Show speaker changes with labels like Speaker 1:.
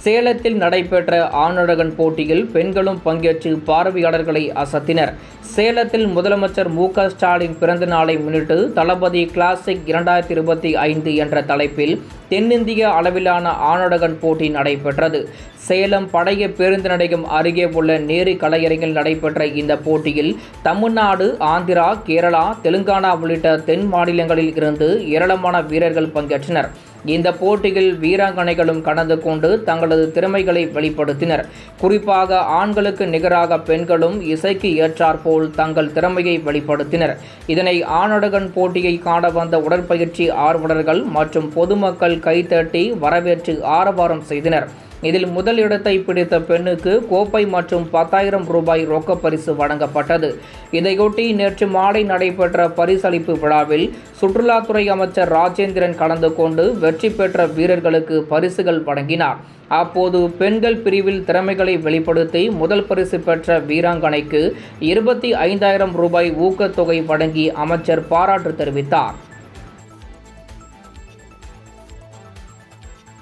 Speaker 1: சேலத்தில் நடைபெற்ற ஆணழகன் போட்டியில் பெண்களும் பங்கேற்று பார்வையாளர்களை அசத்தினர். சேலத்தில் முதலமைச்சர் மு.க.ஸ்டாலின் பிறந்த நாளை முன்னிட்டு தளபதி கிளாசிக் 2025 என்ற தலைப்பில் தென்னிந்திய அளவிலான ஆணழகன் போட்டி நடைபெற்றது. சேலம் பழைய பேருந்து நிலையம் அருகே உள்ள நேரு கலையரங்கில் நடைபெற்ற இந்த போட்டியில் தமிழ்நாடு, ஆந்திரா, கேரளா, தெலுங்கானா உள்ளிட்ட தென் மாநிலங்களில் இருந்து ஏராளமான வீரர்கள் பங்கேற்றனர். இந்த போட்டியில் வீராங்கனைகளும் கலந்து கொண்டு தங்களது திறமைகளை வெளிப்படுத்தினர். குறிப்பாக ஆண்களுக்கு நிகராக பெண்களும் இசைக்கு ஏற்றாற்போல் தங்கள் திறமையை வெளிப்படுத்தினர். இதனை ஆணழகன் போட்டியை காண வந்த உடற்பயிற்சி ஆர்வலர்கள் மற்றும் பொதுமக்கள் கைதட்டி வரவேற்று ஆரவாரம் செய்தனர். இதில் முதல் இடத்தை பிடித்த பெண்ணுக்கு கோப்பை மற்றும் 10,000 ரூபாய் ரொக்க பரிசு வழங்கப்பட்டது. இதையொட்டி நேற்று மாலை நடைபெற்ற பரிசளிப்பு விழாவில் சுற்றுலாத்துறை அமைச்சர் ராஜேந்திரன் கலந்து கொண்டு வெற்றி பெற்ற வீரர்களுக்கு பரிசுகள் வழங்கினார். அப்போது பெண்கள் பிரிவில் திறமைகளை வெளிப்படுத்தி முதல் பரிசு பெற்ற வீராங்கனைக்கு 25,000 ரூபாய் ஊக்கத்தொகை வழங்கி அமைச்சர் பாராட்டு தெரிவித்தார்.